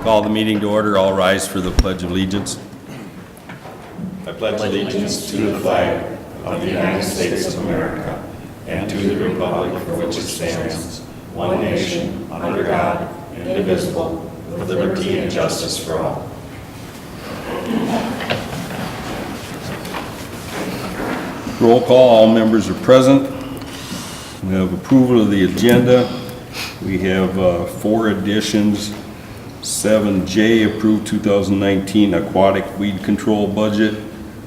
Call the meeting to order. All rise for the Pledge of Allegiance. I pledge allegiance to the flag of the United States of America and to the republic for which it stands, one nation, under God, indivisible, with liberty and justice for all. Roll call. All members are present. We have approval of the agenda. We have 4 additions. 7J, approve 2019 aquatic weed control budget.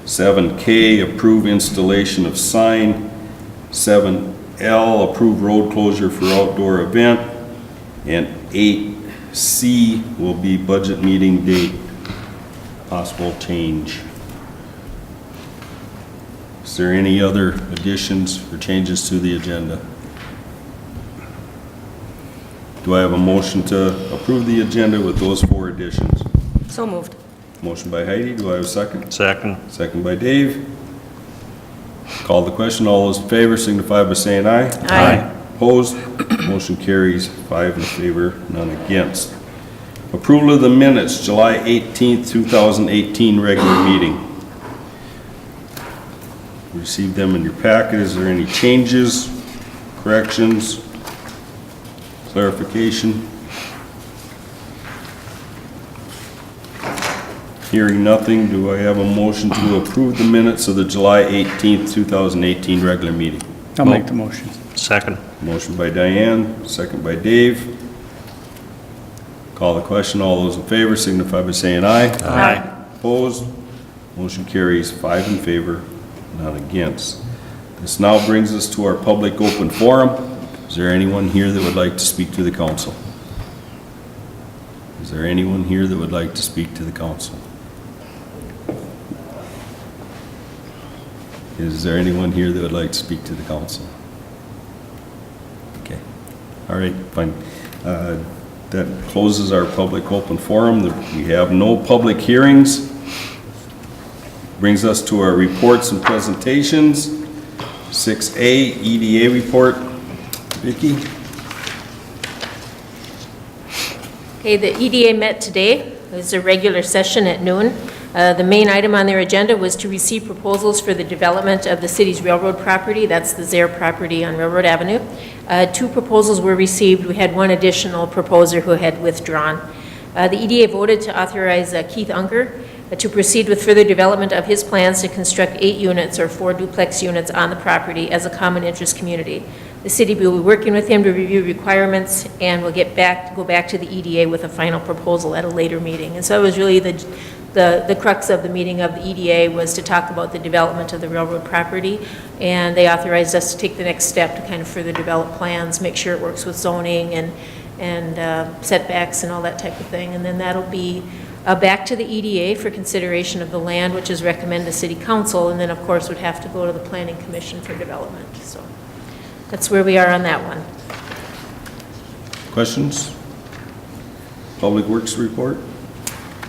7K, approve installation of sign. 7L, approve road closure for outdoor event. And 8C will be budget meeting date, possible change. Is there any other additions or changes to the agenda? Do I have a motion to approve the agenda with those 4 additions? So moved. Motion by Heidi, do I have a second? Second. Second by Dave. Call the question. All those in favor signify by saying aye. Aye. Opposed? Motion carries 5 in favor, none against. Approval of the minutes, July 18th, 2018 regular meeting. Received them in your packet. Is there any changes, corrections, clarification? Hearing nothing, do I have a motion to approve the minutes of the July 18th, 2018 regular meeting? I'll make the motion. Second. Motion by Diane, second by Dave. Call the question. All those in favor signify by saying aye. Aye. Opposed? Motion carries 5 in favor, none against. This now brings us to our public open forum. Is there anyone here that would like to speak to the council? Is there anyone here that would like to speak to the council? Is there anyone here that would like to speak to the council? Okay. All right, fine. That closes our public open forum. We have no public hearings. Brings us to our reports and presentations. 6A, EDA report. Vicki? Okay, the EDA met today. It was a regular session at noon. The main item on their agenda was to receive proposals for the development of the city's railroad property. That's the Zare property on Railroad Avenue. 2 proposals were received. We had 1 additional proposer who had withdrawn. The EDA voted to authorize Keith Unger to proceed with further development of his plans to construct 8 units or 4 duplex units on the property as a common interest community. The city will be working with him to review requirements, and we'll go back to the EDA with a final proposal at a later meeting. And so it was really the crux of the meeting of the EDA was to talk about the development of the railroad property, and they authorized us to take the next step to kind of further develop plans, make sure it works with zoning and setbacks and all that type of thing. And then that'll be back to the EDA for consideration of the land, which is recommended to City Council, and then of course would have to go to the Planning Commission for development. So that's where we are on that one. Questions? Public Works report?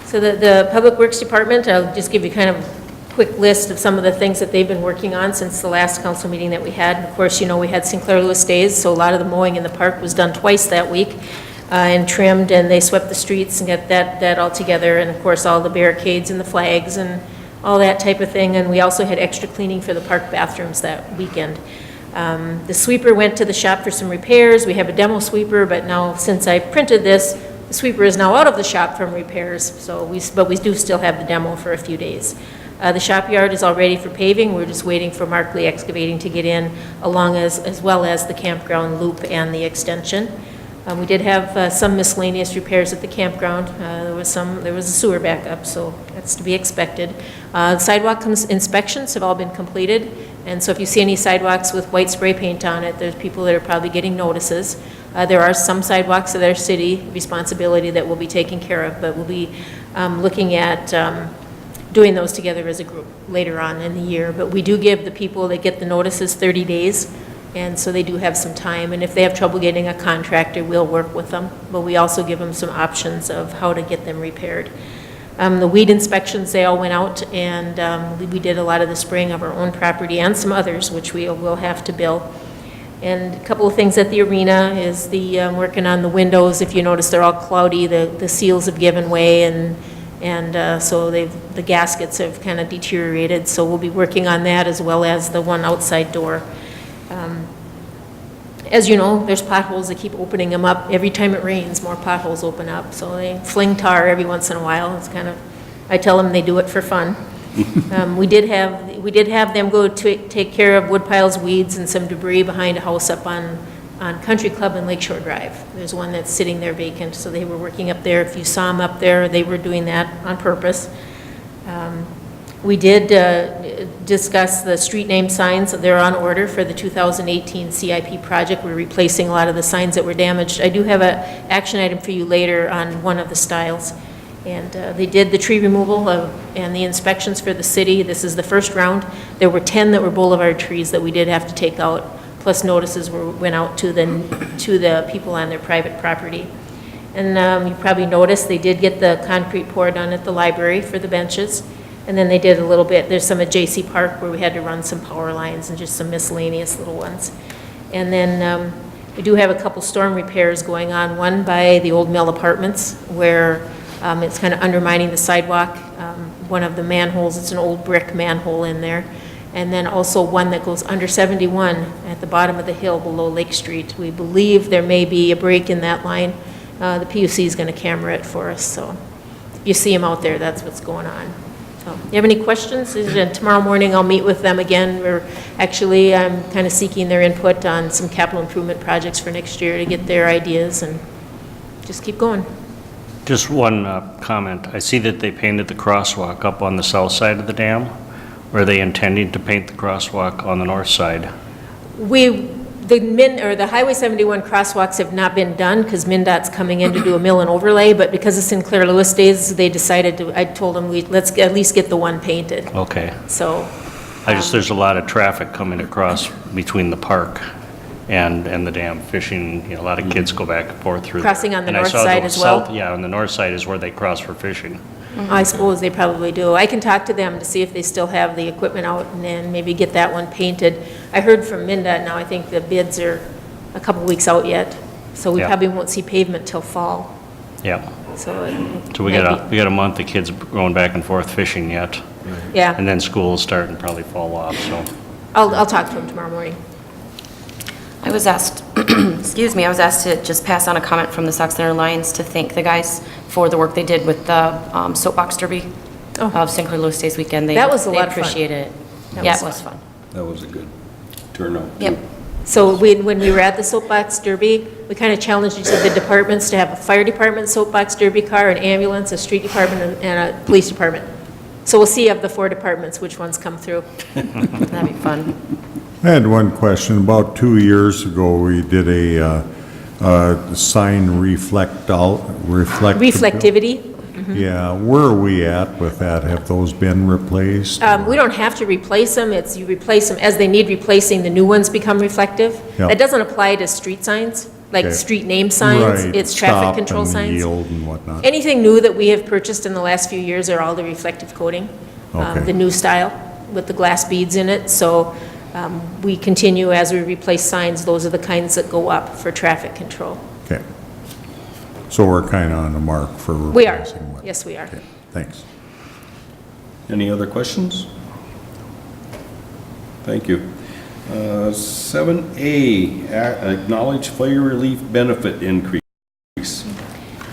So the Public Works Department, I'll just give you kind of a quick list of some of the things that they've been working on since the last council meeting that we had. And of course, you know, we had Sinclair Lewis Days, so a lot of the mowing in the park was done twice that week. And trimmed, and they swept the streets and got that all together, and of course all the barricades and the flags and all that type of thing. And we also had extra cleaning for the park bathrooms that weekend. The sweeper went to the shop for some repairs. We have a demo sweeper, but now since I printed this, the sweeper is now out of the shop from repairs. But we do still have the demo for a few days. The shop yard is all ready for paving. We're just waiting for Markley Excavating to get in, along as well as the campground loop and the extension. We did have some miscellaneous repairs at the campground. There was a sewer backup, so that's to be expected. Sidewalk inspections have all been completed, and so if you see any sidewalks with white spray paint on it, there's people that are probably getting notices. There are some sidewalks that are city responsibility that we'll be taking care of, but we'll be looking at doing those together as a group later on in the year. But we do give the people that get the notices 30 days. And so they do have some time, and if they have trouble getting a contractor, we'll work with them. But we also give them some options of how to get them repaired. The weed inspections, they all went out, and we did a lot of the spraying of our own property and some others, which we will have to bill. And a couple of things at the arena is I'm working on the windows. If you notice, they're all cloudy. The seals have given way, and so the gaskets have kind of deteriorated. So we'll be working on that as well as the one outside door. As you know, there's potholes that keep opening them up. Every time it rains, more potholes open up. So they fling tar every once in a while. It's kind of, I tell them they do it for fun. We did have them go to take care of wood piles, weeds, and some debris behind a house up on Country Club and Lakeshore Drive. There's one that's sitting there vacant, so they were working up there. If you saw them up there, they were doing that on purpose. We did discuss the street name signs. They're on order for the 2018 CIP project. We're replacing a lot of the signs that were damaged. I do have an action item for you later on one of the styles. And they did the tree removal and the inspections for the city. This is the first round. There were 10 that were boulevard trees that we did have to take out, plus notices went out to the people on their private property. And you probably noticed they did get the concrete poured on at the library for the benches. And then they did a little bit, there's some at J.C. Park where we had to run some power lines and just some miscellaneous little ones. And then we do have a couple storm repairs going on, one by the old mill apartments where it's kind of undermining the sidewalk. One of the manholes, it's an old brick manhole in there. And then also one that goes under 71 at the bottom of the hill below Lake Street. We believe there may be a break in that line. The PUC is going to camera it for us, so if you see them out there, that's what's going on. So, you have any questions? Tomorrow morning I'll meet with them again. I'm kind of seeking their input on some capital improvement projects for next year to get their ideas and just keep going. Just one comment. I see that they painted the crosswalk up on the south side of the dam. Were they intending to paint the crosswalk on the north side? The Highway 71 crosswalks have not been done because MnDOT's coming in to do a mill and overlay, but because of Sinclair Lewis days, they decided I told them let's at least get the one painted. Okay. So. There's a lot of traffic coming across between the park and the dam fishing. A lot of kids go back and forth through Crossing there. on the north side as well? Yeah, on the north side is where they cross for fishing. I suppose they probably do. I can talk to them to see if they still have the equipment out and then maybe get that one painted. I heard from MnDOT now, I think the bids are a couple weeks out yet, so we Yeah. probably won't see pavement till fall. Yeah. So So we got a month of kids going back and forth fishing yet. Yeah, And then school will start and probably fall off, so. I'll talk to them tomorrow morning. I was asked, excuse me, I was asked to just pass on a comment from the Sauk Center Lions to thank the guys for the work they did with the Soapbox Derby of Sinclair Lewis Days weekend. That was a lot of fun. They appreciated it. That Yeah, was it was fun. That was a good turnout. Yep. So when we were at the Soapbox Derby, we kind of challenged each of the departments to have a fire department Soapbox Derby car, an ambulance, a street department, and a police department. So we'll see of the 4 departments which ones come through. That'd be fun. I had one question. About 2 years ago, we did a sign Reflectivity. Yeah, where are we at with that? Have those been replaced? We don't have to replace them, you replace them as they need replacing, the new ones become reflective. Yeah. That doesn't apply to street signs, like Okay. street name signs, Right, it's traffic control stop and signs. yield and whatnot. Anything new that we have purchased in the last few years are all the reflective coating, Okay. the new style with the glass beads in it, so we continue as we replace signs, those are the kinds that go up for traffic control. Okay. So we're kind of on the mark for We are, replacing what? yes, we are. Okay, thanks. Any other questions? Thank you. 7A, acknowledge fire relief benefit increase.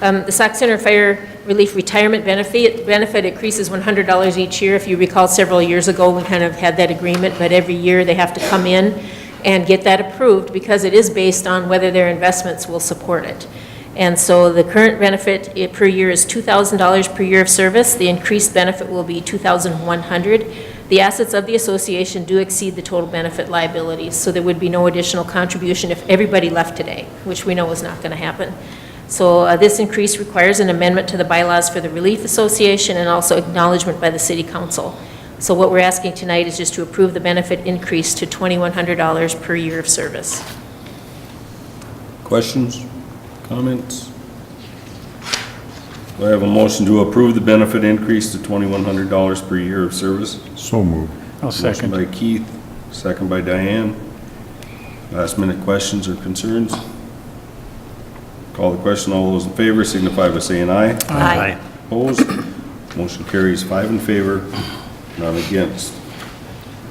The Sauk Center Fire Relief Retirement benefit increases $100 each year. If you recall, several years ago, we kind of had that agreement, but every year they have to come in and get that approved because it is based on whether their investments will support it. And so the current benefit per year is $2,000 per year of service. The increased benefit will be $2,100. The assets of the association do exceed the total benefit liabilities, so there would be no additional contribution if everybody left today, which we know is not going to happen. So this increase requires an amendment to the bylaws for the Relief Association and also acknowledgement by the City Council. So what we're asking tonight is just to approve the benefit increase to $2,100 per year of service. Questions, comments? Do I have a motion to approve the benefit increase to $2,100 per year of service? So moved. I'll second. Motion by Keith, second by Diane. Last minute questions or concerns? Call the question. All those in favor signify by saying aye. Aye. Opposed? Motion carries 5 in favor, none against.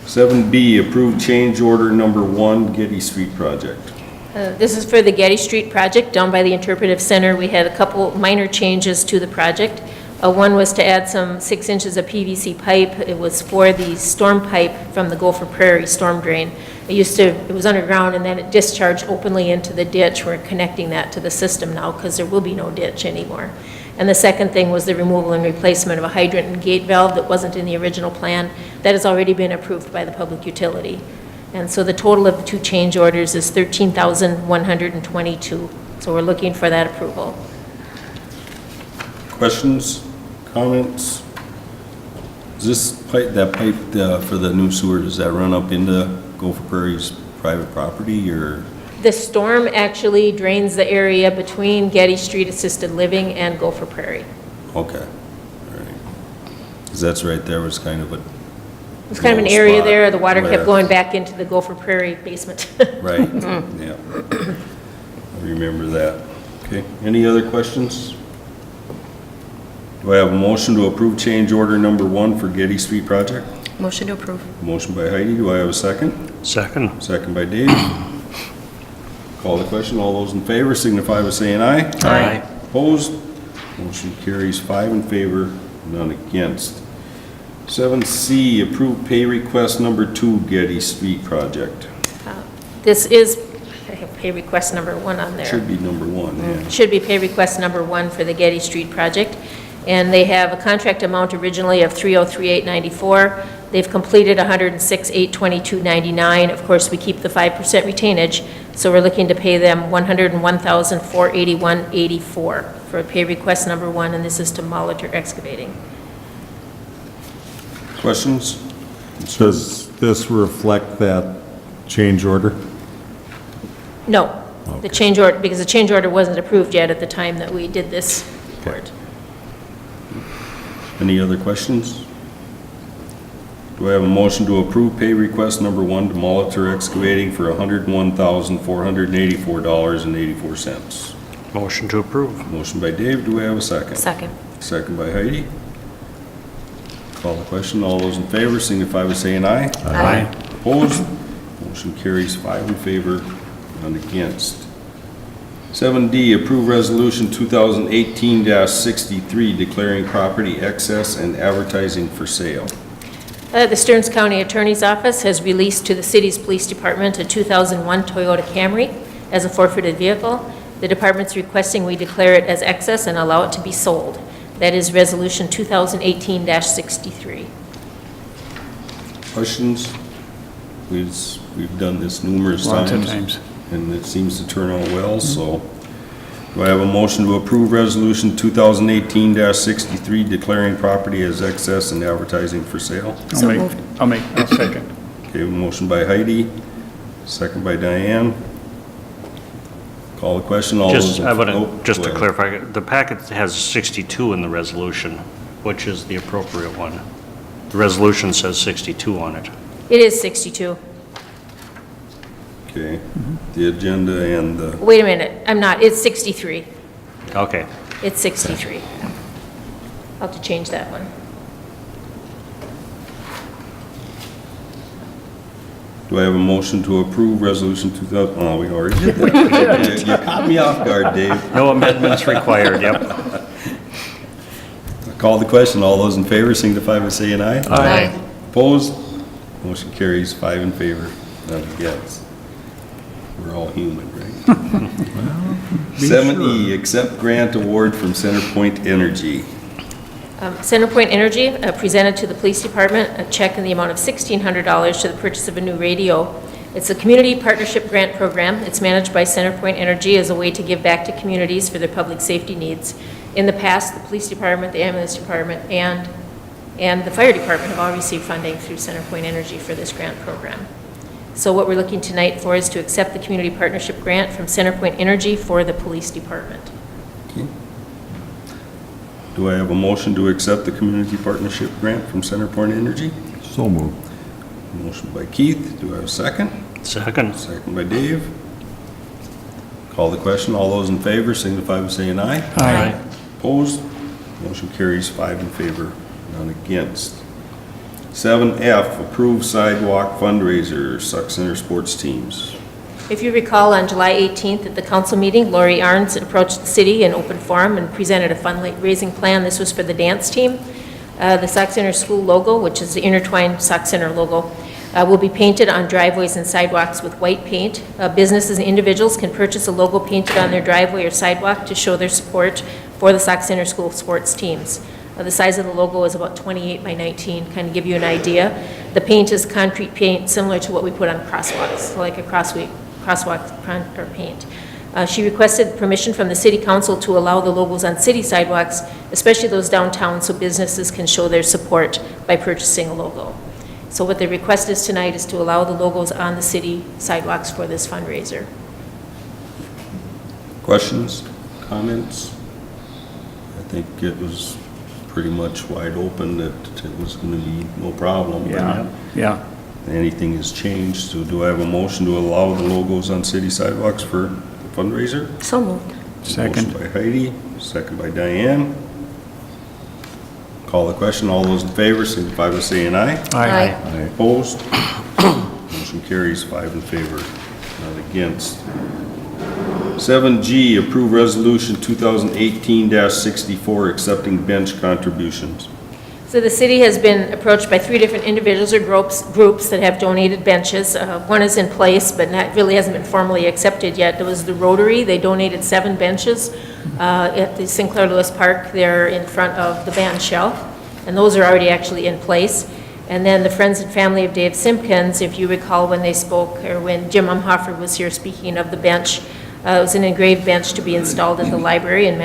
7B, approved change order number 1, Getty Street project. This is for the Getty Street project down by the Interpretive Center. We had a couple minor changes to the project. One was to add some 6 inches of PVC pipe. It was for the storm pipe from the Gopher Prairie storm drain. It was underground and then it discharged openly into the ditch. We're connecting that to the system now because there will be no ditch anymore. And the second thing was the removal and replacement of a hydrant and gate valve that wasn't in the original plan. That has already been approved by the public utility. And so the total of the 2 change orders is $13,122. So we're looking for that approval. Questions, comments? Is this pipe, that pipe for the new sewer, does that run up into Gopher Prairie's private property, or? The storm actually drains the area between Getty Street Assisted Living and Gopher Prairie. Okay, all right. Because that's right there was kind of a. There's kind of an low area spot there, the water where- kept going back into the Gopher Prairie basement. Right, yeah. I remember that. Okay, any other questions? Do I have a motion to approve change order number 1 for Getty Street project? Motion to approve. Motion by Heidi, do I have a second? Second. Second by Dave. Call the question, all those in favor signify by saying aye. Aye. Opposed? Motion carries 5 in favor, none against. 7C, approved pay request number 2, Getty Street project. This is, I have pay request number 1 on there. Should be number 1, yeah. Should be pay request number 1 for the Getty Street project. And they have a contract amount originally of $303,894. They've completed $106,822.99. Of course, we keep the 5% retainage, so we're looking to pay them $101,481.84 for pay request number 1, and this is to Molitor Excavating. Questions? Does this reflect that change order? No, the change order, because the change order wasn't approved yet at the time that we did this report. Any other questions? Do I have a motion to approve pay request number 1 to Molitor Excavating for $101,484.84? Motion to approve. Motion by Dave, do I have a second? Second. Second by Heidi. Call the question, all those in favor signify by saying aye. Aye. Opposed? Motion carries 5 in favor, none against. 7D, approve resolution 2018-63 declaring property excess and advertising for sale. The Stearns County Attorney's Office has released to the city's police department a 2001 Toyota Camry as a forfeited vehicle. The department's requesting we declare it as excess and allow it to be sold. That is resolution 2018-63. Questions? We've done this numerous Lots of times. times. And it seems to turn out well, so. Do I have a motion to approve resolution 2018-63 declaring property as excess and advertising for sale? So I'll second. Okay, motion by Heidi, second by Diane. Call the question, all those. Just, I want oh, to, just go to ahead. clarify, the packet has 62 in the resolution. Which is the appropriate one? The resolution says 62 on it. It is 62. Okay, the agenda and the, Wait a minute, I'm not, it's 63. Okay. It's 63. I'll have to change that one. do I have a motion to approve resolution 2000, oh, we already did that. You caught me off guard, Dave. No amendments required, yep. Call the question, all those in favor signify by saying aye. Aye. Opposed? Motion carries 5 in favor, none against. We're all human, right? 7E, accept grant award from CenterPoint Energy. CenterPoint Energy presented to the police department a check in the amount of $1,600 to the purchase of a new radio. It's a community partnership grant program. It's managed by CenterPoint Energy as a way to give back to communities for their public safety needs. In the past, the police department, the ambulance department, and the fire department have all received funding through CenterPoint Energy for this grant program. So what we're looking tonight for is to accept the community partnership grant from CenterPoint Energy for the police department. Okay. Do I have a motion to accept the community partnership grant from CenterPoint Energy? So moved. Motion by Keith, do I have a second? Second. Second by Dave. Call the question. All those in favor signify by saying aye. Aye. Opposed? Motion carries 5 in favor, none against. 7F, approve sidewalk fundraiser, Sauk Center sports teams. If you recall, on July 18th at the council meeting, Lori Arns approached the city in open forum and presented a fundraising plan. This was for the dance team. The Sauk Center school logo, which is the intertwined Sauk Center logo, will be painted on driveways and sidewalks with white paint. Businesses and individuals can purchase a logo painted on their driveway or sidewalk to show their support for the Sauk Center school sports teams. The size of the logo is about 28 by 19, kind of give you an idea. The paint is concrete paint similar to what we put on crosswalks, so like a crosswalk or paint. She requested permission from the city council to allow the logos on city sidewalks, especially those downtown, so businesses can show their support by purchasing a logo. So what the request is tonight is to allow the logos on the city sidewalks for this fundraiser. Questions, comments? I think it was pretty much wide open that it was going to be no problem. Yeah. Anything has changed, so do I have a motion to allow the logos on city sidewalks for the fundraiser? So moved. Second. Motion by Heidi, second by Diane. Call the question, all those in favor signify by saying aye. Aye. Opposed? Motion carries 5 in favor, none against. 7G, approve resolution 2018-64, accepting bench contributions. So the city has been approached by 3 different individuals or groups that have donated benches. One is in place, but really hasn't been formally accepted yet. It was the Rotary. They donated 7 benches at the Sinclair Lewis Park there in front of the band shell, and those are already actually in place. And then the friends and family of Dave Simpkins, if you recall when they spoke, or when Jim Umhofer was here speaking of the bench, it was an engraved bench to be installed at the library in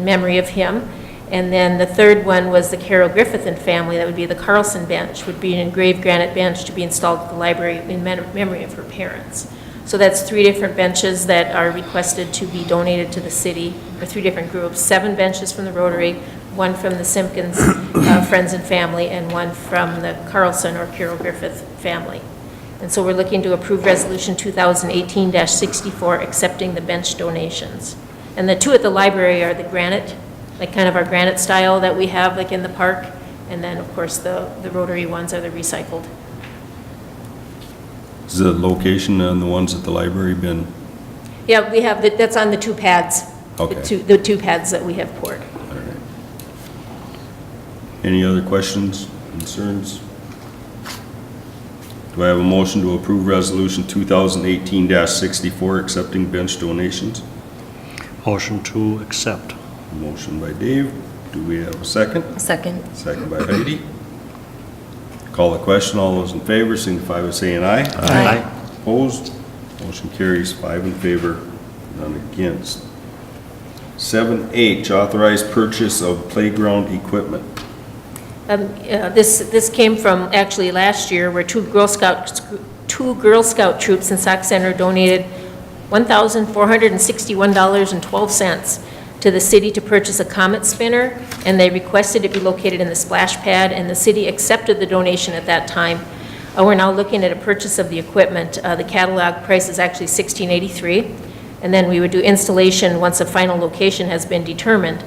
memory of him. And then the third one was the Carol Griffith and family, that would be the Carlson bench, would be an engraved granite bench to be installed at the library in memory of her parents. So that's 3 different benches that are requested to be donated to the city, or 3 different groups, 7 benches from the Rotary, 1 from the Simpkins friends and family, and 1 from the Carlson or Carol Griffith family. And so we're looking to approve resolution 2018-64, accepting the bench donations. And the 2 at the library are the granite, like kind of our granite style that we have like in the park, and then of course the Rotary ones are the recycled. Is the location on the ones at the library been? Yeah, we have, that's on the 2 pads. Okay. The two pads that we have poured. All right. Any other questions, concerns? Do I have a motion to approve resolution 2018-64, accepting bench donations? Motion to accept. Motion by Dave. Do we have a second? Second. Second by Heidi. Call the question. All those in favor signify by saying aye. Aye. Opposed? Motion carries 5 in favor, none against. 7H, authorized purchase of playground equipment. This came from actually last year, where 2 Girl Scout troops in Sauk Center donated $1,461.12 to the city to purchase a comet spinner, and they requested it be located in the splash pad, and the city accepted the donation at that time. We're now looking at a purchase of the equipment. The catalog price is actually $1,683, and then we would do installation once a final location has been determined.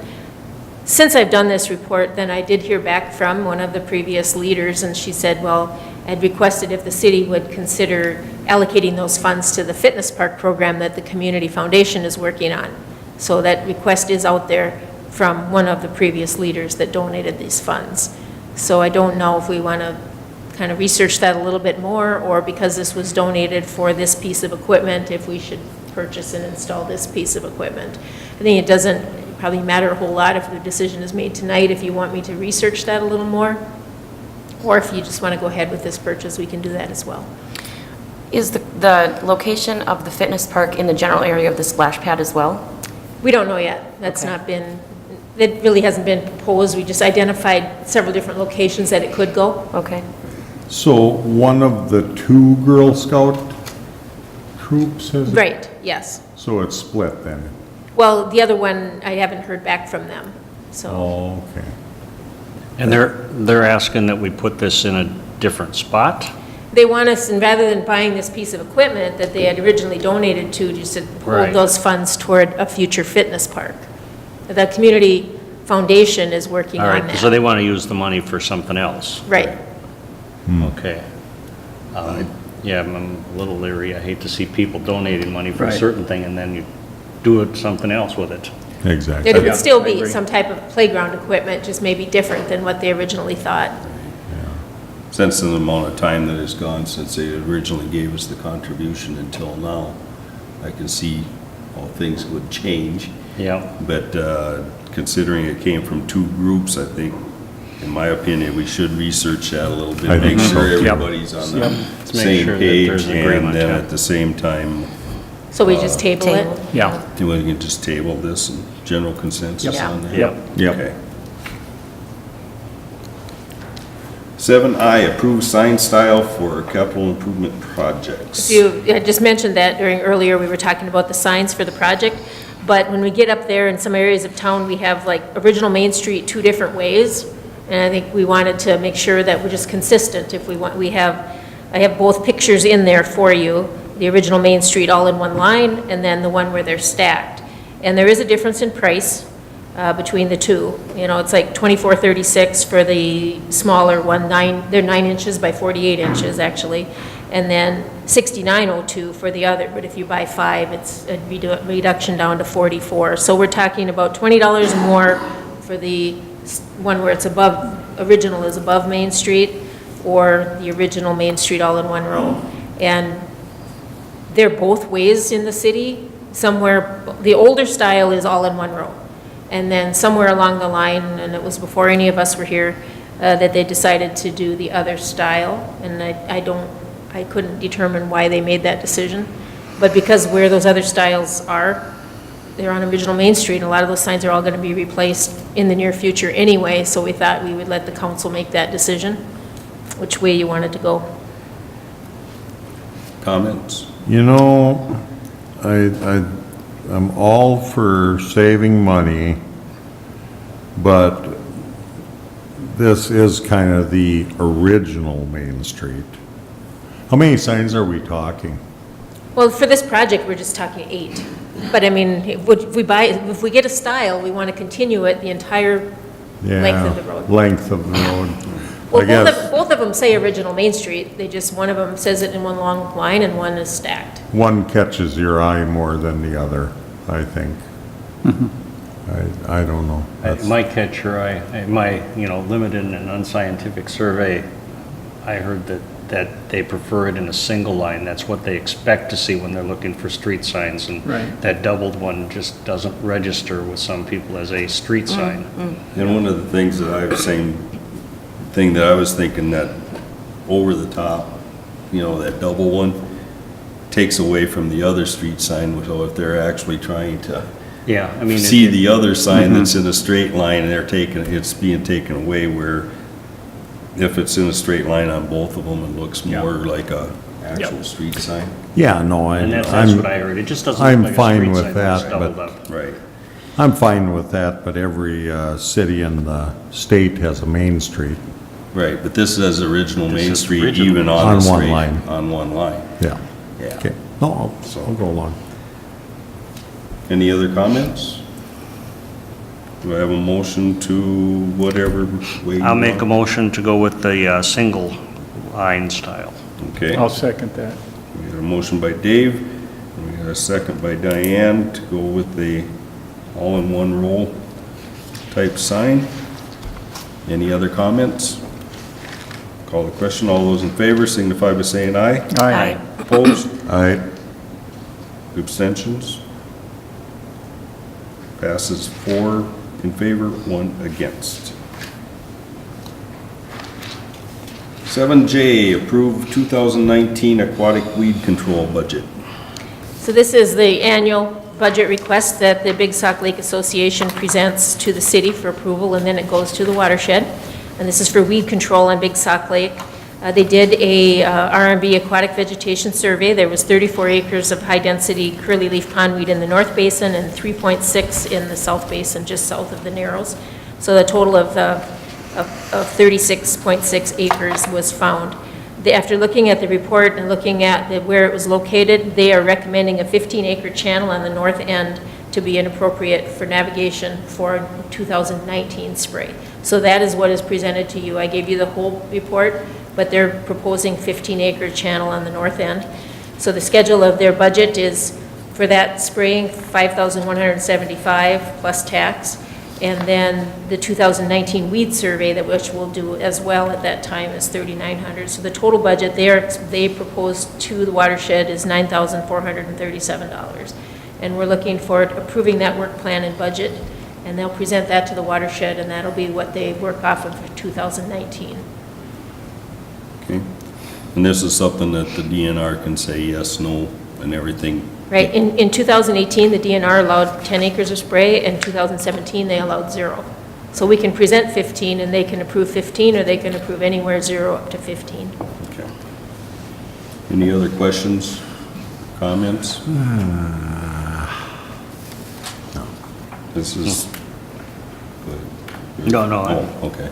Since I've done this report, then I did hear back from one of the previous leaders, and she said, well, I'd requested if the city would consider allocating those funds to the fitness park program that the Community Foundation is working on. So that request is out there from one of the previous leaders that donated these funds. So I don't know if we want to kind of research that a little bit more, or because this was donated for this piece of equipment, if we should purchase and install this piece of equipment. I think it doesn't probably matter a whole lot if the decision is made tonight. If you want me to research that a little more, or if you just want to go ahead with this purchase, we can do that as well. Is the location of the fitness park in the general area of the splash pad as well? We don't know yet. That's Okay. not been, it really hasn't been proposed. We just identified several different locations that it could go. Okay. So one of the 2 Girl Scout troops has? Right, yes. So it's split then? Well, the other one, I haven't heard back from them, so. Oh, okay. And they're asking that we put this in a different spot? They want us, and rather than buying this piece of equipment that they had originally donated to, just to Right. hold those funds toward a future fitness park. The community foundation is working All on right, that. so they want to use the money for something else. Right. Okay. Yeah, I'm a little leery. I hate to see people donating money for a Right. certain thing and then you do it something else with it. Exactly. It would still I be agree. some type of playground equipment, just maybe different than what they originally thought. Since the amount of time that has gone since they originally gave us the contribution until now, I can see how things would change. Yeah. But considering it came from two groups, I think, in my opinion, we should research that a little bit, I make think so. sure Yep. everybody's on the Let's make same sure that page, there's and agreement, then yeah. at the same time, So we just table it? Table. Yeah. we can just table this and general consensus Yep. on that? Yep. Yep. Okay. 7I, approve sign style for capital improvement projects. You had just mentioned that during earlier, we were talking about the signs for the project, but when we get up there in some areas of town, we have like original Main Street two different ways, and I think we wanted to make sure that we're just consistent. If we want, I have both pictures in there for you, the original Main Street all in one line, and then the one where they're stacked. And there is a difference in price between the two. You know, it's like $24.36 for the smaller one, they're 9 inches by 48 inches, actually, and then $69.02 for the other. But if you buy 5, it's a reduction down to $44. So we're talking about $20 more for the one where it's original is above Main Street, or the original Main Street all in one row. And they're both ways in the city. Somewhere, the older style is all in one row. And then somewhere along the line, and it was before any of us were here, that they decided to do the other style. And I couldn't determine why they made that decision. But because where those other styles are, they're on original Main Street, and a lot of those signs are all gonna be replaced in the near future anyway, so we thought we would let the council make that decision, which way you wanted to go. Comments? You know, I'm all for saving money, but this is kind of the original Main Street. How many signs are we talking? Well, for this project, we're just talking 8. But I mean, if we get a style, we want to continue it the entire length of the road. Length of the road. I Well, guess both of them say original Main Street, one of them says it in one long line and one is stacked. one catches your eye more than the other, I think. I don't know. It That's- might catch your eye. In my, limited and unscientific survey, I heard that they prefer it in a single line. That's what they expect to see when they're looking for street signs. And Right. that doubled one just doesn't register with some people as a street sign. And one of the things that I was thinking that over the top, that double one takes away from the other street sign, so if they're actually trying to Yeah, I mean. see the other sign that's in a straight line, and it's being taken away, where if it's in a straight line on both of them, it looks more like a actual street sign. Yeah, no, And that's I'm, what I heard. It just doesn't I'm look like a fine street with sign that's that, doubled but- up. Right. I'm fine with that, but every city in the state has a Main Street. Right, but this says original This Main is Street, original. even on On the one straight, line. on one line. Yeah. Yeah. Okay. No, I'll go along. Any other comments? Do I have a motion to whatever way you I'll make a want? motion to go with the single line style. Okay, I'll second that. we got a motion by Dave, and we got a second by Diane to go with the all-in-one roll type sign. Any other comments? Call the question, all those in favor signify by saying aye. Aye. Opposed? Aye. Abstentions? Passes 4 in favor, 1 against. 7J, approve 2019 aquatic weed control budget. So this is the annual budget request that the Big Sauk Lake Association presents to the city for approval, and then it goes to the watershed. And this is for weed control on Big Sauk Lake. They did a R&B aquatic vegetation survey. There was 34 acres of high-density curly-leaf pondweed in the North Basin and 3.6 in the South Basin, just south of the Narrows. So the total of 36.6 acres was found. After looking at the report and looking at where it was located, they are recommending a 15-acre channel on the north end to be inappropriate for navigation for 2019 spray. So that is what is presented to you. I gave you the whole report, but they're proposing 15-acre channel on the north end. So the schedule of their budget is for that spraying, $5,175 plus tax. And then the 2019 weed survey, which we'll do as well at that time, is $3,900. So the total budget they proposed to the watershed is $9,437. And we're looking for approving that work plan and budget, and they'll present that to the watershed, and that'll be what they work off of for 2019. Okay. And this is something that the DNR can say yes, no, and everything. Right, in 2018, the DNR allowed 10 acres of spray, and 2017, they allowed 0. So we can present 15, and they can approve 15, or they can approve anywhere 0 up to 15. Okay. Any other questions, comments? No. This is. No. Oh, okay.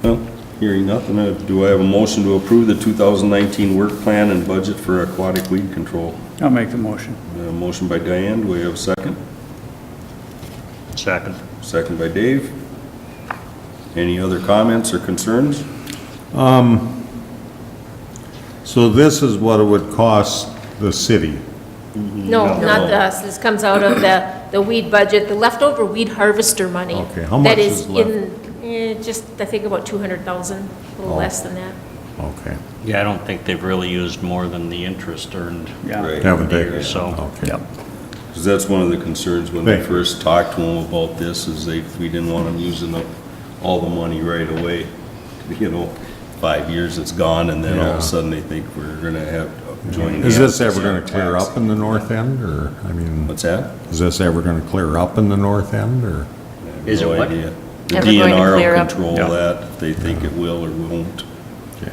Well, hearing nothing, do I have a motion to approve the 2019 work plan and budget for aquatic weed control? I'll make the motion. A motion by Diane, do we have a second? Second. Second by Dave. Any other comments or concerns? So this is what it would cost the city. No, not us. This comes out of the weed budget, the leftover weed harvester money. Okay, how much is left? Just, I think about 200,000, a little Oh. less than that. Okay. Yeah, I don't think they've really used more than the interest earned. Yeah. Right. Haven't they? There, so- Okay. Yep. Because that's one of the concerns when we Thank you. first talked to them about this, is we didn't want them using up all the money right away. 5 years it's gone, and then all of Yeah. a sudden they think we're gonna have joint. Is this ever tax. gonna clear up in the north end, or, I mean, What's that? is this ever gonna clear up in the north end, or? I have Is it no what? idea. The Ever going to DNR clear will up? control Yeah. that, if they think it will or won't, Okay.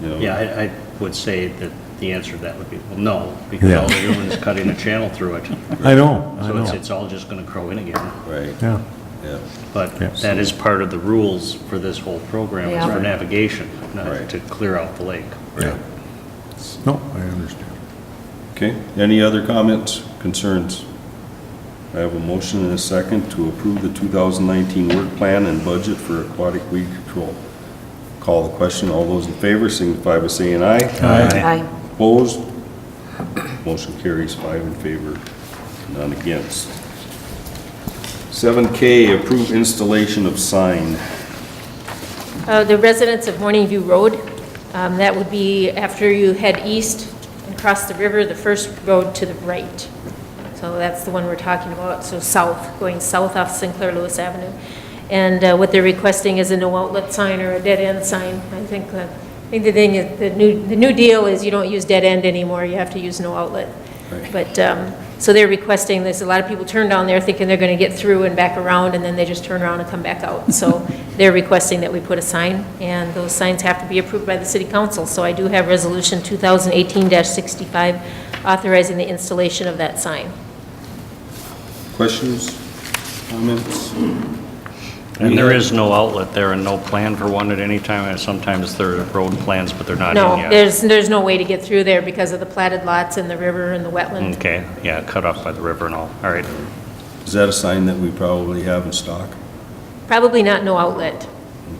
you know. Yeah, I would say that the answer to that would be, well, no, because Yeah. all they're doing is cutting a channel through it. I know, I So know. it's all just gonna grow in again. Right, Yeah, yeah. But Yeah. that is part of the rules for this whole program, is Yeah. for navigation, not Right. to clear out the lake. yeah. No, I understand. Okay, any other comments, concerns? I have a motion and a second to approve the 2019 work plan and budget for aquatic weed control. Call the question, all those in favor signify by saying aye. Aye. Opposed? Motion carries 5 in favor, none against. 7K, approve installation of sign. The residents of Morning View Road, that would be after you head east and cross the river, the first road to the right. So that's the one we're talking about, so south, going south off Sinclair Lewis Avenue. And what they're requesting is a no outlet sign or a dead end sign. I think the thing is, the new deal is you don't use dead end anymore, you have to use no outlet. Right. But, so they're requesting this, a lot of people turn down there thinking they're gonna get through and back around, and then they just turn around and come back out. So they're requesting that we put a sign, and those signs have to be approved by the city council. So I do have resolution 2018-65 authorizing the installation of that sign. Questions, comments? And there is no outlet there and no plan for one at any time, and sometimes there are road plans, but they're not in No, yet. there's no way to get through there because of the platted lots and the river and the wetland. Okay, yeah, cut off by the river and all, all right. Is that a sign that we probably have in stock? Probably not no outlet.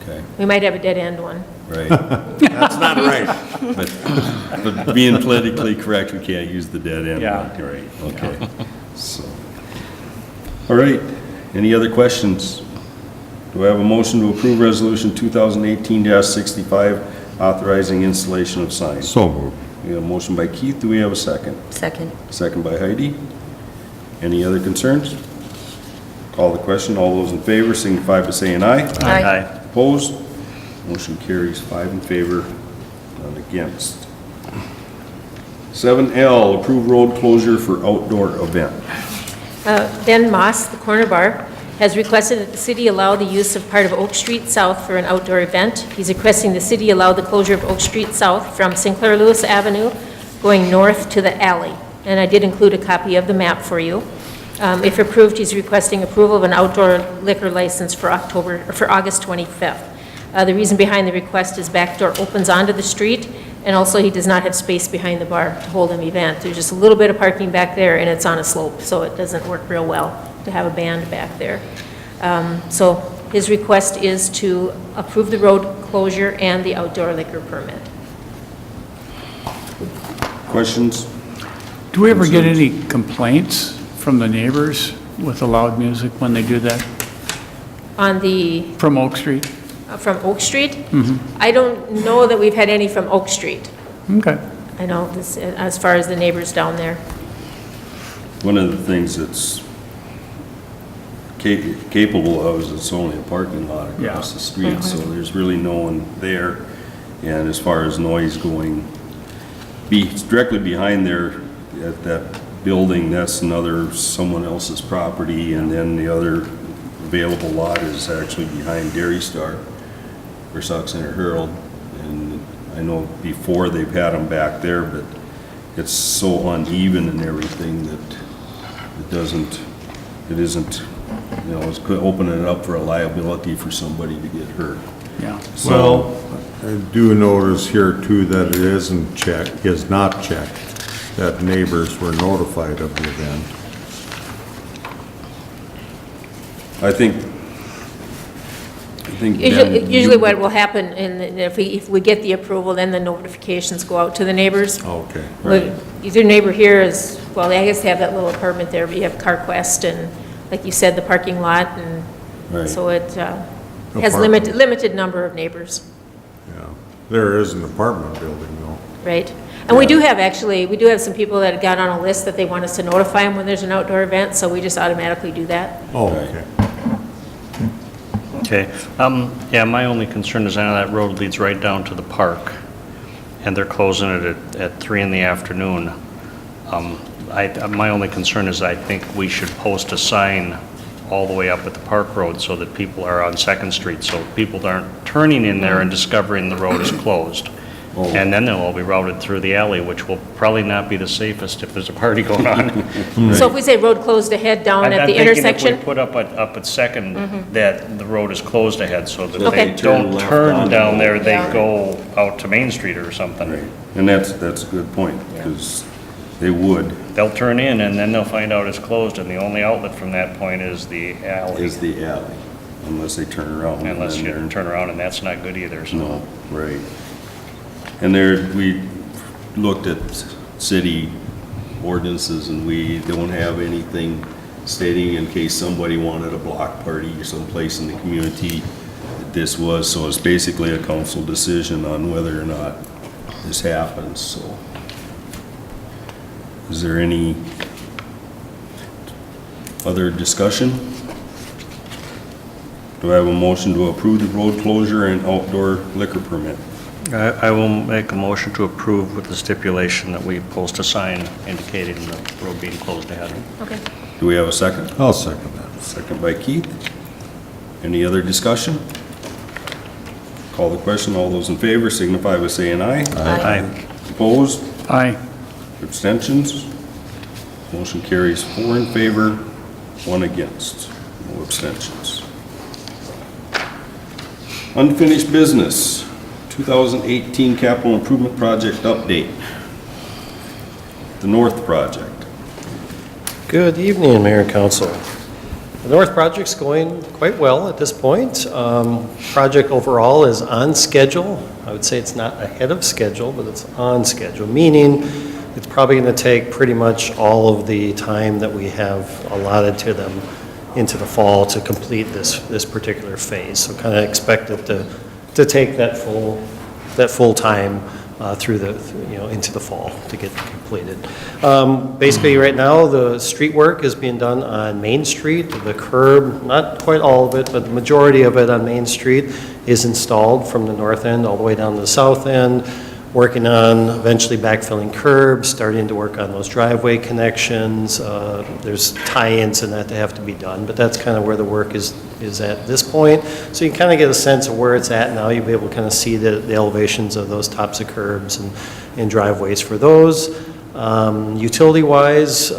Okay, We might have a dead end one. right. That's not right. But being politically correct, we can't use the dead end. Yeah. Right, okay. So, all right, any other questions? Do I have a motion to approve resolution 2018-65 authorizing installation of signs? So moved. We have a motion by Keith, do we have a second? Second. Second by Heidi. Any other concerns? Call the question, all those in favor signify by saying aye. Aye. Opposed? Motion carries 5 in favor, none against. 7L, approve road closure for outdoor event. Ben Moss, the corner bar, has requested that the city allow the use of part of Oak Street South for an outdoor event. He's requesting the city allow the closure of Oak Street South from Sinclair Lewis Avenue going north to the alley. And I did include a copy of the map for you. If approved, he's requesting approval of an outdoor liquor license for August 25th. The reason behind the request is back door opens onto the street, and also he does not have space behind the bar to hold an event. There's just a little bit of parking back there, and it's on a slope, so it doesn't work real well to have a band back there. So his request is to approve the road closure and the outdoor liquor permit. Questions? Do we ever get any complaints from the neighbors with the loud music when they do that On the, from Oak Street? from Oak Street? I don't know that we've had any from Oak Street. Okay. I know this, as far as the neighbors down there. One of the things that's capable of is it's only a parking lot across the street, so there's really no one there. And as far as noise going, directly behind there at that building, that's someone else's property, and then the other available lot is actually behind Dairy Star or Sauk Center Herald. And I know before they've had them back there, but it's so uneven and everything that it isn't, it's opening it up for a liability for somebody to get hurt. Yeah. So, I do notice here too that it is not checked, that neighbors were notified of the event. I think Usually what will happen, and if we get the approval, then the notifications go out to the neighbors. Okay. Your neighbor here is, well, I guess they have that little apartment there, but you have CarQuest and, like you said, the parking lot, and Right. so it has Apartment. limited number of neighbors, Yeah. There is an apartment building though. right? And we do have some people that got on a list that they want us to notify them when there's an outdoor event, so we just automatically do that. Oh, Right. okay. Okay, yeah, my only concern is I know that road leads right down to the park, and they're closing it at 3 in the afternoon. My only concern is I think we should post a sign all the way up at the park road so that people are on Second Street, so people aren't turning in there and discovering the road is closed. Oh. And then they'll all be routed through the alley, which will probably not be the safest if there's a party going on. So if we say road closed ahead down at the intersection? I'm thinking if we put up at Second, that the road is closed ahead, so that Okay. they don't Turn left turn onto down there, they Yeah. go out to Main Street or something. Right. And that's a good point, because they would, They'll turn in, and then they'll find out it's closed, and the only outlet from that point is the alley, is the alley, unless they turn around. unless and you then turn around, and that's not good either, so. No, right. And we looked at city ordinances, and we don't have anything stating in case somebody wanted a block party or someplace in the community that this was, so it's basically a council decision on whether or not this happens, so. Is there any other discussion? Do I have a motion to approve the road closure and outdoor liquor permit? I will make a motion to approve with the stipulation that we post a sign indicating the road being closed ahead. Okay. Do we have a second? I'll second that. Second by Keith. Any other discussion? Call the question. All those in favor signify by saying aye. Aye. Opposed? Aye. Abstentions? Motion carries 4 in favor, 1 against. No abstentions. Unfinished business, 2018 capital improvement project update. The North Project. Good evening, Mayor and Council. The North Project's going quite well at this point. Project overall is on schedule. I would say it's not ahead of schedule, but it's on schedule, meaning it's probably going to take pretty much all of the time that we have allotted to them into the fall to complete this particular phase. So kind of expect it to take that full time through into the fall to get completed. Basically, right now, the street work is being done on Main Street. The curb, not quite all of it, but the majority of it on Main Street is installed from the north end all the way down to the south end. Working on eventually backfilling curbs, starting to work on those driveway connections. There's tie-ins and that have to be done, but that's kind of where the work is at this point. So you can kind of get a sense of where it's at now. You'll be able to kind of see the elevations of those tops of curbs and driveways for those. Utility-wise,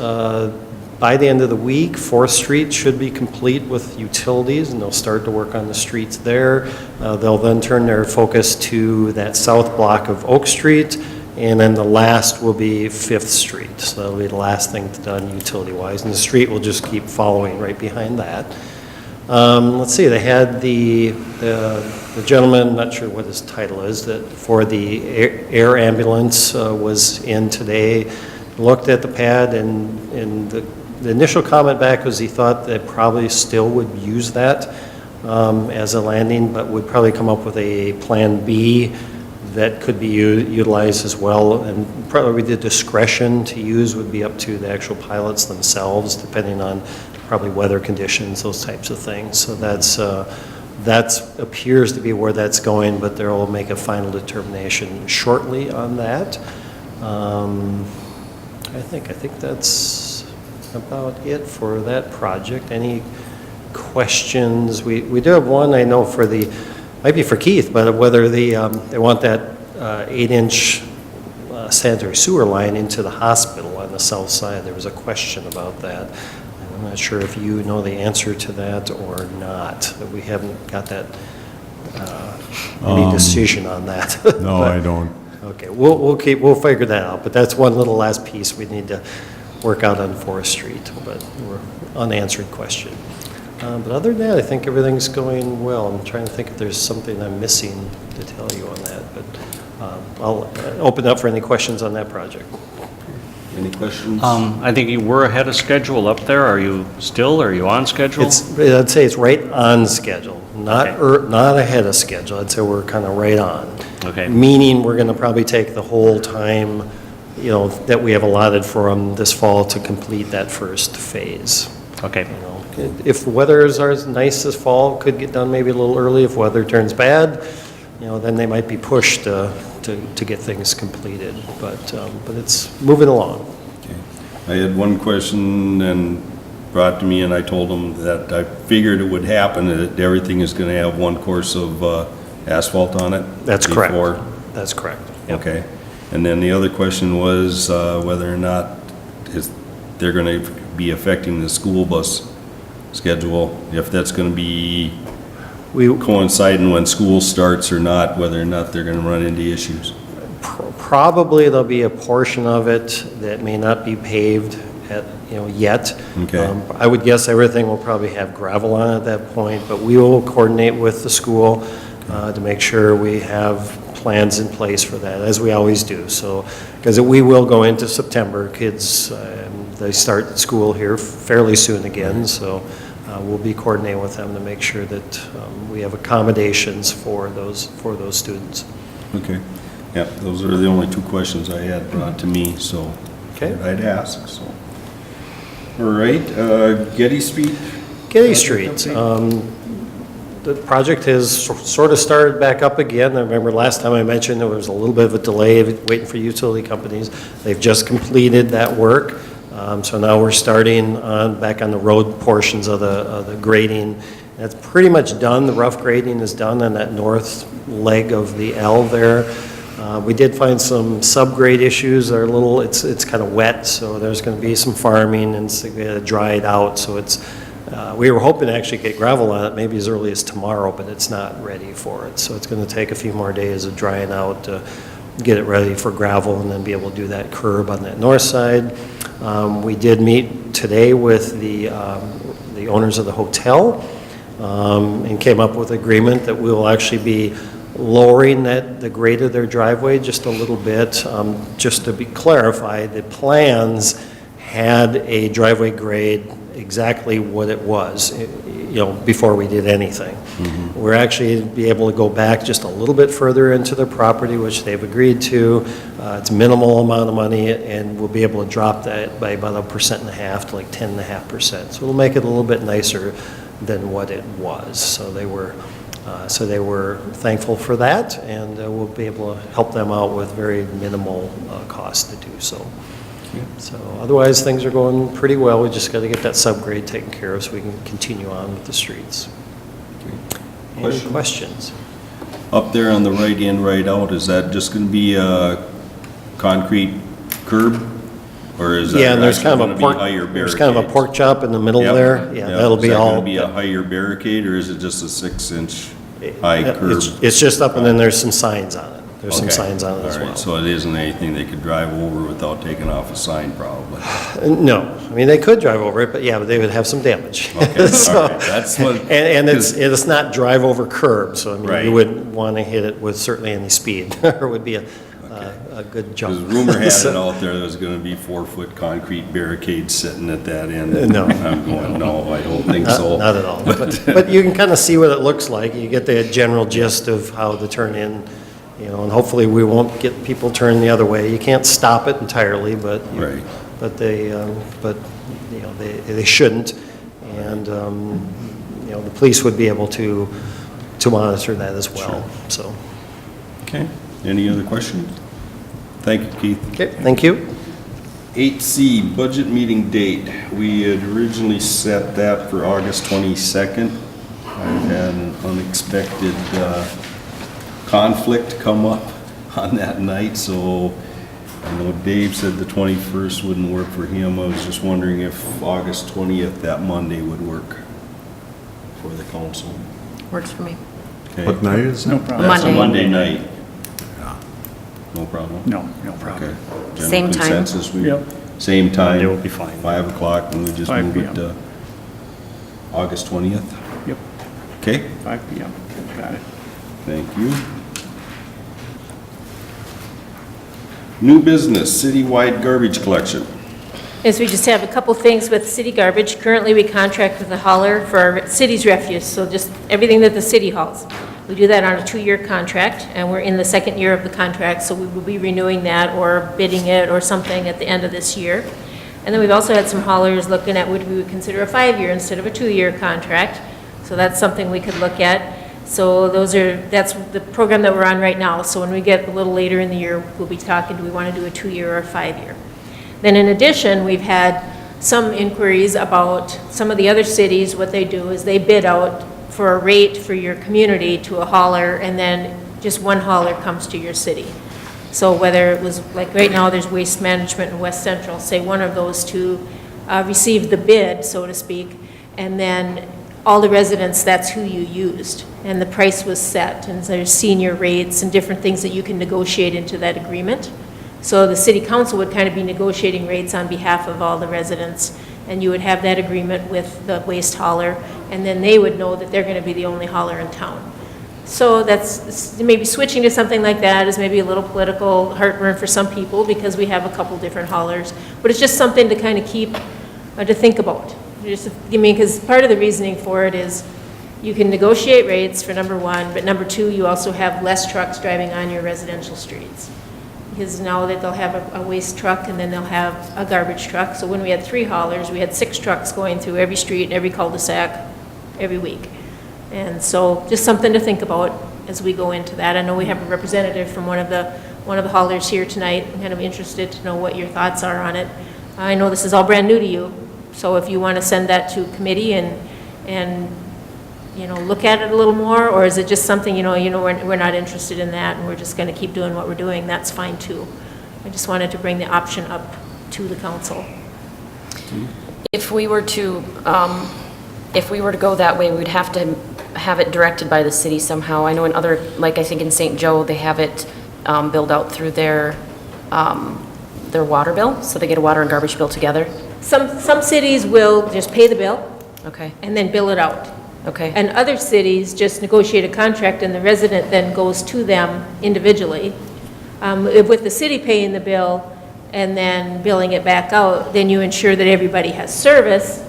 By the end of the week, 4th Street should be complete with utilities, and they'll start to work on the streets there. They'll then turn their focus to that south block of Oak Street, and then the last will be 5th Street. So that'll be the last thing done utility-wise, and the street will just keep following right behind that. Let's see, they had the gentleman, not sure what his title is, that for the air ambulance was in today, looked at the pad, and the initial comment back was he thought they probably still would use that as a landing, but would probably come up with a Plan B that could be utilized as well, and probably the discretion to use would be up to the actual pilots themselves, depending on probably weather conditions, those types of things. So that appears to be where that's going, but they'll make a final determination shortly on that. I think that's about it for that project. Any questions? We do have one, I know, for the, might be for Keith, but whether they want that 8-inch sanitary sewer line into the hospital on the south side. There was a question about that. I'm not sure if you know the answer to that or not. We haven't got that, any decision on that. No, But- I don't. Okay, we'll figure that out, but that's one little last piece we need to work out on Forest Street, but we're unanswered question. But other than that, I think everything's going well. I'm trying to think if there's something I'm missing to tell you on that, but I'll open up for any questions on that project. Any questions? I think you were ahead of schedule up there. Are you still, are you on schedule? I'd say it's right on schedule, not Okay. not ahead of schedule. I'd say we're kind of right on. Okay. Meaning we're going to probably take the whole time, that we have allotted for them this fall to complete that first phase. Okay. If weathers are as nice this fall, could get done maybe a little early. If weather turns bad, then they might be pushed to get things completed. But it's moving along. I had one question and brought to me, and I told them that I figured it would happen, that everything is going to have one course of asphalt on it. That's correct. before- That's correct. Yep. Okay. And then the other question was whether or not they're going to be affecting the school bus schedule, if that's going to be coinciding when school starts or not, whether or not they're going to run into issues. Probably there'll be a portion of it that may not be paved yet. Okay. I would guess everything will probably have gravel on it at that point, but we will coordinate with the school to make sure we have plans in place for that, as we always do. So, because we will go into September, kids, they start school here fairly soon again, so we'll be coordinating with them to make sure that we have accommodations for those students. Okay. Yeah, those are the only two questions I had brought to me, so Okay. I'd ask, so. All right, Getty Street? Getty Street, the project has sort of started back up again. I remember last time I mentioned there was a little bit of a delay waiting for utility companies. They've just completed that work. So now we're starting back on the road portions of the grading. That's pretty much done. The rough grading is done on that north leg of the L there. We did find some subgrade issues that are it's kind of wet, so there's going to be some farming and it's dried out. So we were hoping to actually get gravel on it maybe as early as tomorrow, but it's not ready for it. So it's going to take a few more days of drying out to get it ready for gravel and then be able to do that curb on that north side. We did meet today with the owners of the hotel and came up with agreement that we will actually be lowering the grade of their driveway just a little bit. Just to be clarified, the plans had a driveway grade exactly what it was, before we did anything. Mm-hmm. We're actually be able to go back just a little bit further into the property, which they've agreed to. It's a minimal amount of money, and we'll be able to drop that by about 1.5% to like 10.5%. So it'll make it a little bit nicer than what it was. So they were thankful for that, and we'll be able to help them out with very minimal cost to do so. So otherwise, things are going pretty well. We just got to get that subgrade taken care of so we can continue on with the streets. Any questions? Up there on the right in, right out, is that just going to be a concrete curb? Or is that Yeah, and there's actually kind of gonna a be pork, higher there's kind of a barricades? pork chop in the middle Yep, there. Yeah, yep. that'll be Is that all. gonna be a higher barricade, or is it just a 6-inch high curb? It's just up, and then there's some signs on it. There's some Okay. signs on it as All right, well. so it isn't anything they could drive over without taking off a sign, probably. No, I mean, they could drive over it, but yeah, but they would have some damage. Okay, So- all right, that's what. And it's not drive over curb, so I mean, Right. you wouldn't want to hit it with certainly any speed, or it would be a good Because jump. rumor had it So- out there was gonna be 4-foot concrete barricades sitting at that end. No. I'm going, no, I don't think so. Not at all, but you can kind of see what it looks like, you get the general gist of how to turn in, you know, and hopefully we won't get people turning the other way. You can't stop it entirely, but. Right. But they, you know, they shouldn't, and, you know, the police would be able to monitor that as well, so. Okay, any other questions? Thank you, Keith. Okay, thank you. 8C, budget meeting date. We had originally set that for August 22nd. I've had an unexpected conflict come up on that night, so I know Dave said the 21st wouldn't work for him. I was just wondering if August 20th, that Monday, would work for the council. Works for me. Okay. What night is No it? problem. That's a Monday. Monday night. No problem? No, no problem. Okay. General Same time? consensus, we- Yep. Same time? Monday will be fine. 5 o'clock, and we just 5 move it p.m. to August 20th? Yep, Okay, 5 PM, got it. thank you. New business, citywide garbage collection. Is we just have a couple things with city garbage. Currently, we contract with the hauler for our city's refuse, so just everything that the city hauls. We do that on a 2-year contract, and we're in the second year of the contract, so we will be renewing that or bidding it or something at the end of this year. And then we've also had some haulers looking at what we would consider a 5-year instead of a 2-year contract. So that's something we could look at. So that's the program that we're on right now. So when we get a little later in the year, we'll be talking, do we want to do a 2-year or a 5-year? Then in addition, we've had some inquiries about some of the other cities. What they do is they bid out for a rate for your community to a hauler, and then just one hauler comes to your city. So whether it was, like right now, there's Waste Management in West Central, say one of those two received the bid, so to speak, and then all the residents, that's who you used, and the price was set, and there's senior rates and different things that you can negotiate into that agreement. So the city council would kind of be negotiating rates on behalf of all the residents, and you would have that agreement with the waste hauler, and then they would know that they're going to be the only hauler in town. So that's, maybe switching to something like that is maybe a little political heartburn for some people, because we have a couple different haulers, but it's just something to kind of keep, to think about. Just, I mean, because part of the reasoning for it is you can negotiate rates for number one, but number two, you also have less trucks driving on your residential streets. Because now that they'll have a waste truck and then they'll have a garbage truck. So when we had 3 haulers, we had 6 trucks going through every street and every cul-de-sac every week. And so just something to think about as we go into that. I know we have a representative from one of the haulers here tonight. I'm kind of interested to know what your thoughts are on it. I know this is all brand new to you, so if you want to send that to committee and you know, look at it a little more, or is it just something, we're not interested in that and we're just going to keep doing what we're doing, that's fine too. I just wanted to bring the option up to the council. If we were to go that way, we'd have to have it directed by the city somehow. I know in other, like I think in St. Joe, they have it billed out through their water bill, so they get a water and garbage bill together. Some cities will just pay the bill Okay, and then bill it out. okay. And other cities just negotiate a contract and the resident then goes to them individually. With the city paying the bill and then billing it back out, then you ensure that everybody has service.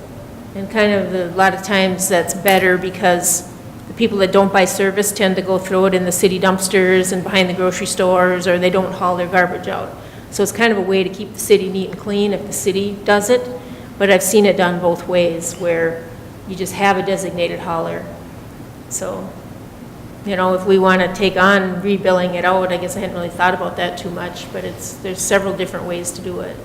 And kind of a lot of times that's better because the people that don't buy service tend to go throw it in the city dumpsters and behind the grocery stores, or they don't haul their garbage out. So it's kind of a way to keep the city neat and clean if the city does it. But I've seen it done both ways, where you just have a designated hauler. So, if we want to take on rebilling it out, I guess I hadn't really thought about that too much, but there's several different ways to do it.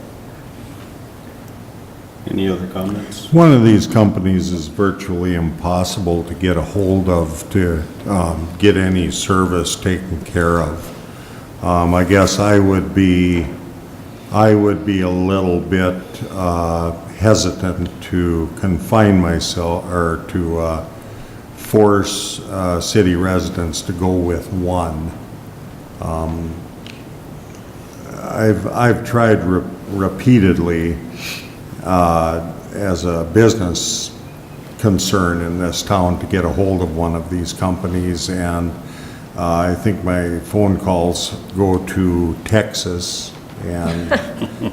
Any other comments? One of these companies is virtually impossible to get a hold of to get any service taken care of. I guess I would be I would be a little bit hesitant to confine myself or to force city residents to go with one. I've tried repeatedly as a business concern in this town to get a hold of one of these companies, and I think my phone calls go to Texas, and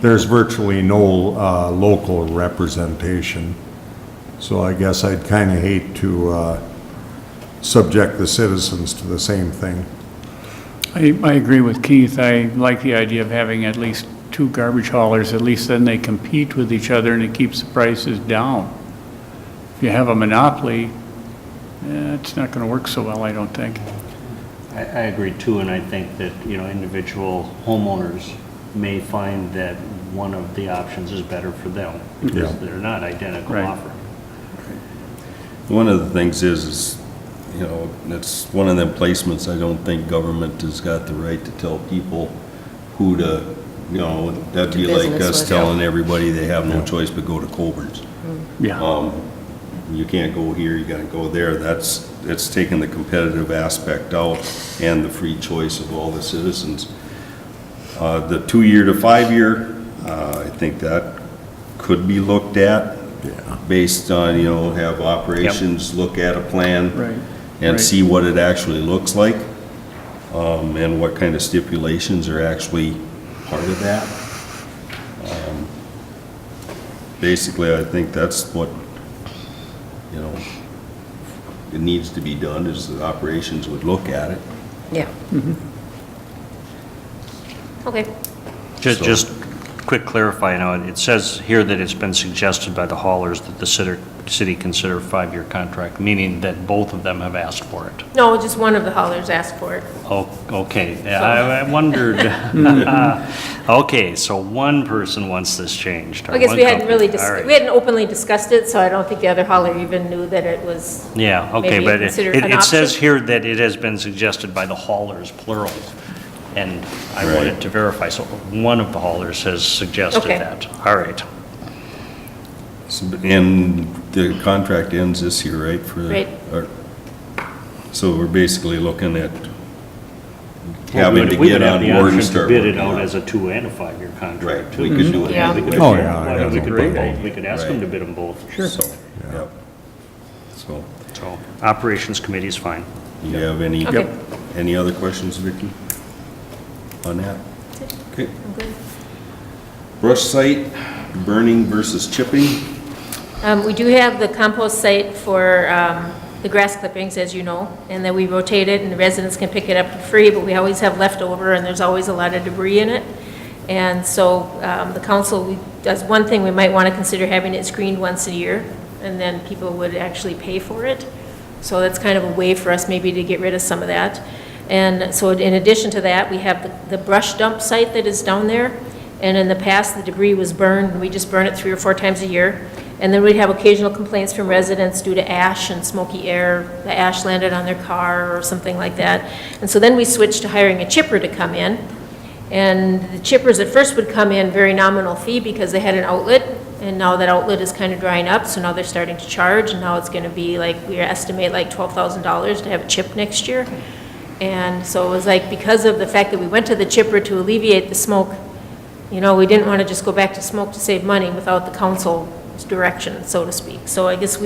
there's virtually no local representation. So I guess I'd kind of hate to subject the citizens to the same thing. I agree with Keith. I like the idea of having at least 2 garbage haulers. At least then they compete with each other and it keeps the prices down. If you have a monopoly, it's not going to work so well, I don't think. I agree too, and I think that, individual homeowners may find that one of the options is better for them, because Yeah. they're not identical Right. offers. One of the things is, it's one of them placements, I don't think government has got the right to tell people who to, that'd be like business us with. telling everybody they have no choice but go to Coburn's. Yeah. You can't go here, you gotta go there. It's taking the competitive aspect out and the free choice of all the citizens. The 2-year to 5-year, I think that could be looked at. Based on, have operations look at a plan. Right. And Right. see what it actually looks like, and what kind of stipulations are actually part of that. Basically, I think that's what, it needs to be done, is the operations would look at it. Yeah. Okay. Just quick clarify, it says here that it's been suggested by the haulers that the city consider a 5-year contract, meaning that both of them have asked for it. No, just one of the haulers asked for it. Oh, okay. Yeah, I wondered. Okay, so one person wants this changed. or I guess one we hadn't company. really, All right. we hadn't openly discussed it, so I don't think the other hauler even knew that it was. Yeah, okay, maybe but consider it an says option. here that it has been suggested by the haulers, plural, and I Right. wanted to verify, so one of the haulers has suggested Okay. that. All right. And the contract ends this year, right? Right. So we're basically looking at having to We get would have on the board and option to start bid it working out on as a 2- and a 5-year contract, Right, too. we could do it. Yeah. We could Oh, do it. yeah, Why don't that's we a could great bid both? idea. We could ask them Right. to bid them both. So, yep. So, So, Operations Committee is fine. you have any, Okay. any other questions, Vicki, on that? Okay. I'm good. Brush site, burning versus chipping. We do have the compost site for the grass clippings, as you know, and then we rotate it, and the residents can pick it up for free, but we always have leftover, and there's always a lot of debris in it. And so the council does one thing, we might want to consider having it screened once a year, and then people would actually pay for it. So that's kind of a way for us maybe to get rid of some of that. And so in addition to that, we have the brush dump site that is down there. And in the past, the debris was burned, and we just burn it 3 or 4 times a year. And then we'd have occasional complaints from residents due to ash and smoky air. The ash landed on their car or something like that. And so then we switched to hiring a chipper to come in. And the chippers at first would come in very nominal fee because they had an outlet. And now that outlet is kind of drying up, so now they're starting to charge. And now it's going to be like, we estimate like $12,000 to have a chip next year. And so it was like, because of the fact that we went to the chipper to alleviate the smoke, we didn't want to just go back to smoke to save money without the council's direction, so to speak. So I guess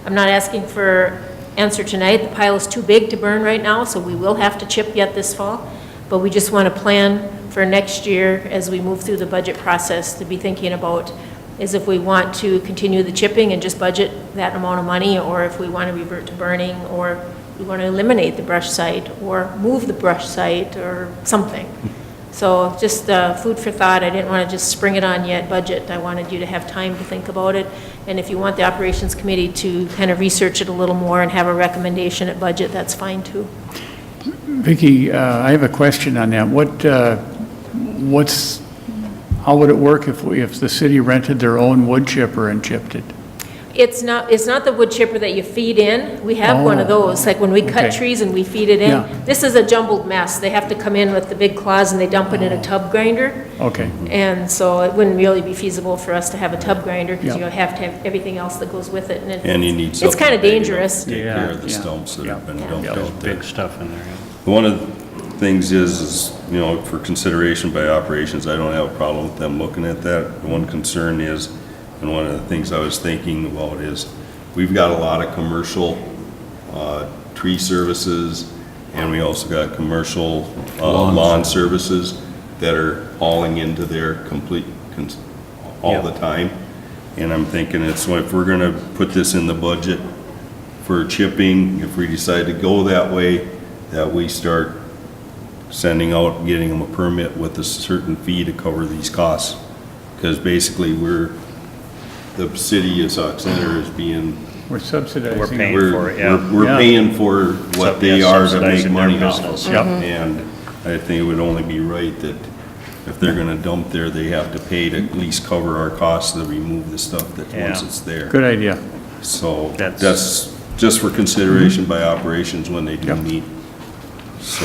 I'm not asking for answer tonight. The pile is too big to burn right now, so we will have to chip yet this fall. But we just want to plan for next year as we move through the budget process to be thinking about is if we want to continue the chipping and just budget that amount of money, or if we want to revert to burning, or we want to eliminate the brush site, or move the brush site, or something. So just food for thought. I didn't want to just spring it on you at budget. I wanted you to have time to think about it. And if you want the Operations Committee to kind of research it a little more and have a recommendation at budget, that's fine too. Vicki, I have a question on that. How would it work if the city rented their own wood chipper and chipped it? It's not the wood chipper that you feed in. We have one of those, like when we cut okay. trees and we feed it in. Yeah. This is a jumbled mess. They have to come in with the big claws and they dump it in a tub grinder. Okay, And so it wouldn't really be feasible for us to have a tub grinder because Yeah. you have to have everything else that goes with it. And you need It's something kind of big enough to dangerous. Take care of the Yeah. stumps that have been Yeah. dumped There's out there. big stuff in there. Yeah. One of the things is, you know, for consideration by operations, I don't have a problem with them looking at that. The one concern is, and one of the things I was thinking about is, we've got a lot of commercial tree services, and we also got commercial lawn services that are hauling into their all the time. And I'm thinking it's, if we're gonna put this in the budget for chipping, if we decide to go that way, that we start sending out, getting them a permit with a certain fee to cover these costs. Because basically, the city of Sauk Center is being, we're subsidizing. We're paying we're, for it, yeah. we're Yeah. paying for what Sub- they yeah, are to subsidizing make their money off business, of. yep. And I think it would only be right that if they're gonna dump there, they have to pay to at least cover our costs to remove the stuff that, once Yeah. it's there. Good idea. So That's- that's just for consideration by operations when they do Yep. meet. So,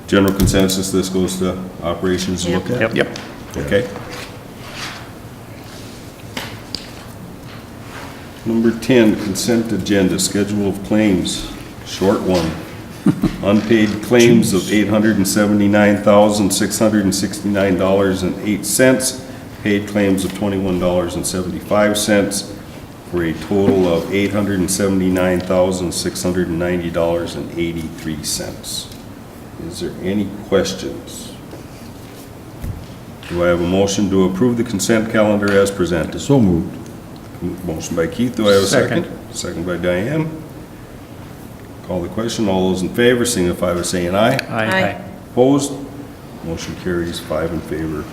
general consensus, this goes to operations to look at? Yep. Okay. Number 10, consent agenda, schedule of claims, short one. Unpaid claims of $879,669.08, paid claims of $21.75, for a total of $879,690.83. Is there any questions? Do I have a motion to approve the consent calendar as presented? So moved. Motion by Keith, do I have a second? Second. Second by Diane. Call the question, all those in favor signify by saying aye. Aye. Opposed? Motion carries 5 in favor,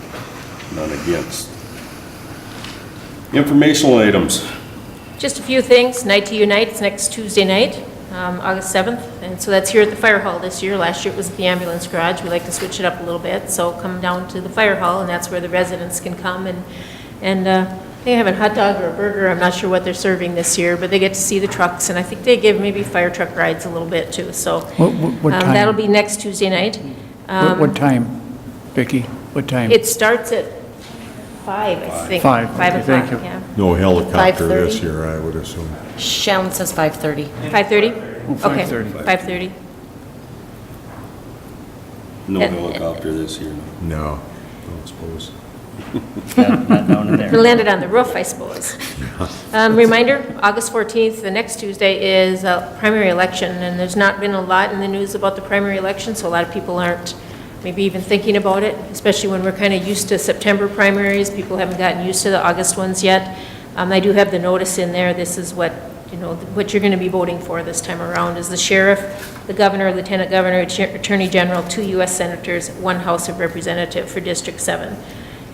none against. Informational items. Just a few things. Night to Unite, it's next Tuesday night, August 7th. And so that's here at the fire hall this year. Last year it was at the ambulance garage. We like to switch it up a little bit. So come down to the fire hall, and that's where the residents can come and they have a hot dog or a burger. I'm not sure what they're serving this year, but they get to see the trucks, and I think they give maybe fire truck rides a little bit too. So What time? that'll be next Tuesday night. What time, Vicki? What time? It starts at 5, I think. 5, 5 okay, o'clock, thank you. yeah. No helicopter this 5:30? year, I would assume. Shannon says 5:30. 5:30? Oh, 5:30. Okay, 5:30. No And- helicopter this year. No, don't suppose. Not down in It there. landed on the roof, I suppose. Reminder, August 14th, the next Tuesday, is a primary election, and there's not been a lot in the news about the primary election, so a lot of people aren't maybe even thinking about it, especially when we're kind of used to September primaries. People haven't gotten used to the August ones yet. I do have the notice in there. This is what, what you're going to be voting for this time around is the sheriff, the governor, lieutenant governor, attorney general, 2 U.S. senators, 1 House of Representative for District 7.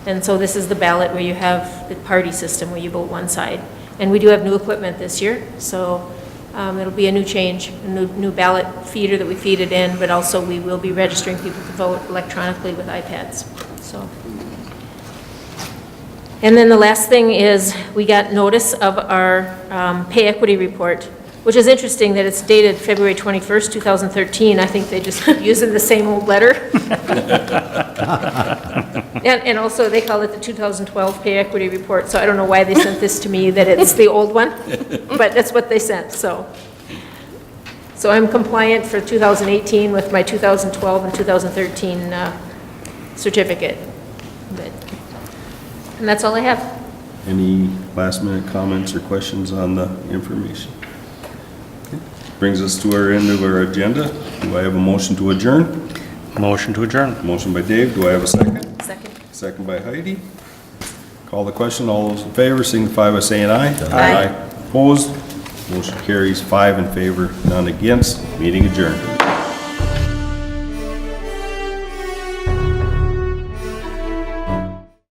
And so this is the ballot where you have the party system where you vote one side. And we do have new equipment this year, so it'll be a new change, a new ballot feeder that we feed it in, but also we will be registering people to vote electronically with iPads, so. And then the last thing is, we got notice of our pay equity report, which is interesting that it's dated February 21st, 2013. I think they just keep using the same old letter. And also, they call it the 2012 pay equity report, so I don't know why they sent this to me, that it's the old one, but that's what they sent, so. So I'm compliant for 2018 with my 2012 and 2013 certificate. And that's all I have. Any last minute comments or questions on the information? Okay. Brings us to our end of our agenda. Do I have a motion to adjourn? Motion to adjourn. Motion by Dave, do I have a second? Second. Second by Heidi. Call the question, all those in favor signify by saying aye. Aye. Opposed? Motion carries 5 in favor, none against. Meeting adjourned.